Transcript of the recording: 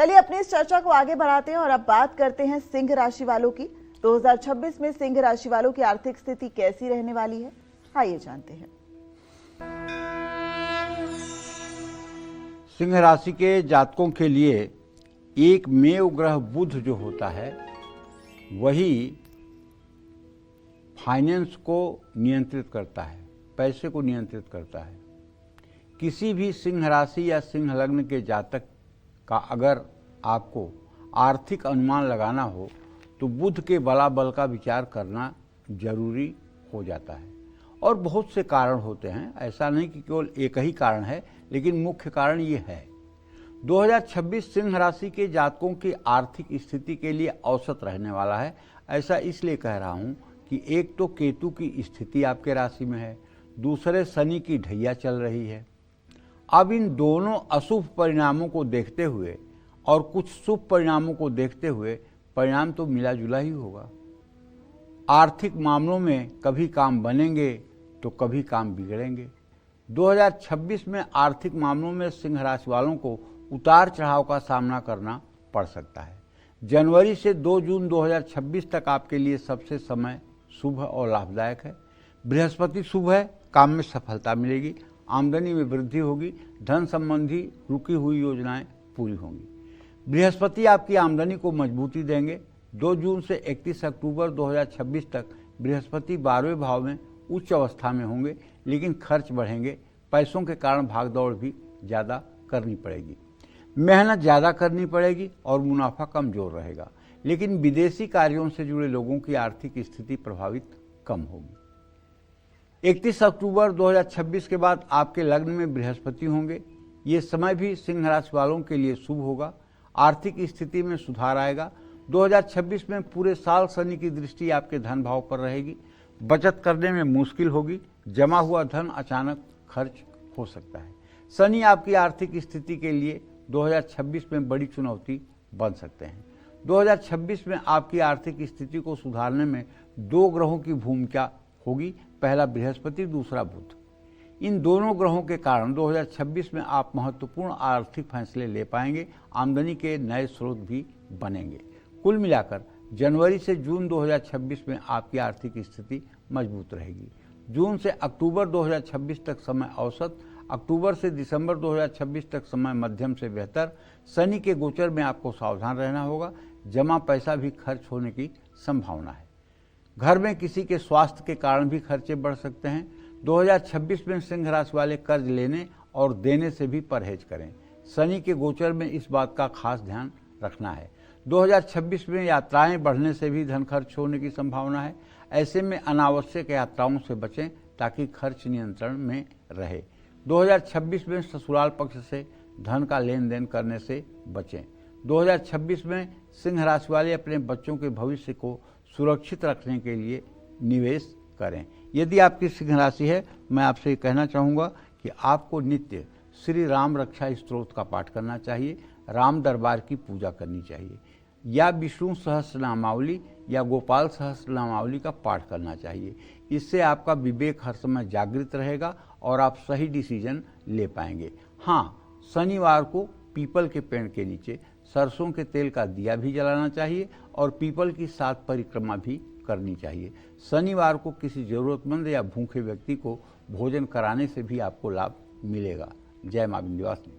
चलिए अपनी इस चर्चा को आगे बढ़ाते हैं और अब बात करते हैं सिंह राशि वालों की। 2026 में सिंह राशि वालों की आर्थिक स्थिति कैसी रहने वाली है, आइए जानते हैं। सिंह राशि के जातकों के लिए एक मेव ग्रह बुध जो होता है वही फाइनेंस को नियंत्रित करता है, पैसे को नियंत्रित करता है। किसी भी सिंह राशि या सिंह लग्न के जातक का अगर आपको आर्थिक अनुमान लगाना हो तो बुध के बलाबल का विचार करना जरूरी हो जाता है। और बहुत से कारण होते हैं, ऐसा नहीं कि केवल एक ही कारण है, लेकिन मुख्य कारण ये है 2026 सिंह राशि के जातकों की आर्थिक स्थिति के लिए औसत रहने वाला है। ऐसा इसलिए कह रहा हूँ कि एक तो केतु की स्थिति आपके राशि में है, दूसरे शनि की ढैया चल रही है। अब इन दोनों अशुभ परिणामों को देखते हुए और कुछ शुभ परिणामों को देखते हुए परिणाम तो मिला जुला ही होगा। आर्थिक मामलों में कभी काम बनेंगे तो कभी काम बिगड़ेंगे। 2026 में आर्थिक मामलों में सिंह राशि वालों को उतार चढ़ाव का सामना करना पड़ सकता है। जनवरी से 2 जून 2026 तक आपके लिए सबसे समय शुभ और लाभदायक है। बृहस्पति शुभ है, काम में सफलता मिलेगी, आमदनी में वृद्धि होगी, धन संबंधी रुकी हुई योजनाएं पूरी होंगी। बृहस्पति आपकी आमदनी को मजबूती देंगे। 2 जून से 31 अक्टूबर 2026 तक बृहस्पति 12वें भाव में उच्च अवस्था में होंगे, लेकिन खर्च बढ़ेंगे। पैसों के कारण भागदौड़ भी ज़्यादा करनी पड़ेगी, मेहनत ज़्यादा करनी पड़ेगी और मुनाफा कमजोर रहेगा। लेकिन विदेशी कार्यों से जुड़े लोगों की आर्थिक स्थिति प्रभावित कम होगी। 31 अक्टूबर 2026 के बाद आपके लग्न में बृहस्पति होंगे। ये समय भी सिंह राशि वालों के लिए शुभ होगा। आर्थिक स्थिति में सुधार आएगा। 2026 में पूरे साल शनि की दृष्टि आपके धन भाव पर रहेगी। बचत करने में मुश्किल होगी। जमा हुआ धन अचानक खर्च हो सकता है। शनि आपकी आर्थिक स्थिति के लिए 2026 में बड़ी चुनौती बन सकते हैं। 2026 में आपकी आर्थिक स्थिति को सुधारने में 2 ग्रहों की भूमिका होगी, पहला बृहस्पति, दूसरा बुध। इन दोनों ग्रहों के कारण 2026 में आप महत्वपूर्ण आर्थिक फैसले ले पाएंगे। आमदनी के नए स्रोत भी बनेंगे। कुल मिलाकर जनवरी से जून 2026 में आपकी आर्थिक स्थिति मजबूत रहेगी। जून से अक्टूबर 2026 तक समय औसत, अक्टूबर से दिसंबर 2026 तक समय मध्यम से बेहतर। शनि के गोचर में आपको सावधान रहना होगा। जमा पैसा भी खर्च होने की संभावना है। घर में किसी के स्वास्थ्य के कारण भी खर्चे बढ़ सकते हैं। 2026 में सिंह राशि वाले कर्ज लेने और देने से भी परहेज करें। शनि के गोचर में इस बात का खास ध्यान रखना है। 2026 में यात्राएं बढ़ने से भी धन खर्च होने की संभावना है। ऐसे में अनावश्यक यात्राओं से बचें ताकि खर्च नियंत्रण में रहे। 2026 में ससुराल पक्ष से धन का लेन देन करने से बचें। 2026 में सिंह राशि वाले अपने बच्चों के भविष्य को सुरक्षित रखने के लिए निवेश करें। यदि आपकी सिंह राशि है, मैं आपसे कहना चाहूँगा कि आपको नित्य श्री राम रक्षा स्तोत्र का पाठ करना चाहिए, राम दरबार की पूजा करनी चाहिए, या विष्णु सहस्रनामावली या गोपाल सहस्रनामावली का पाठ करना चाहिए। इससे आपका विवेक हर समय जागृत रहेगा और आप सही डिसीजन ले पाएंगे। हाँ, शनिवार को पीपल के पेड़ के नीचे सरसों के तेल का दिया भी जलाना चाहिए और पीपल की 7 परिक्रमा भी करनी चाहिए। शनिवार को किसी जरूरतमंद या भूखे व्यक्ति को भोजन कराने से भी आपको लाभ मिलेगा। जय मां विंध्यवासिनी।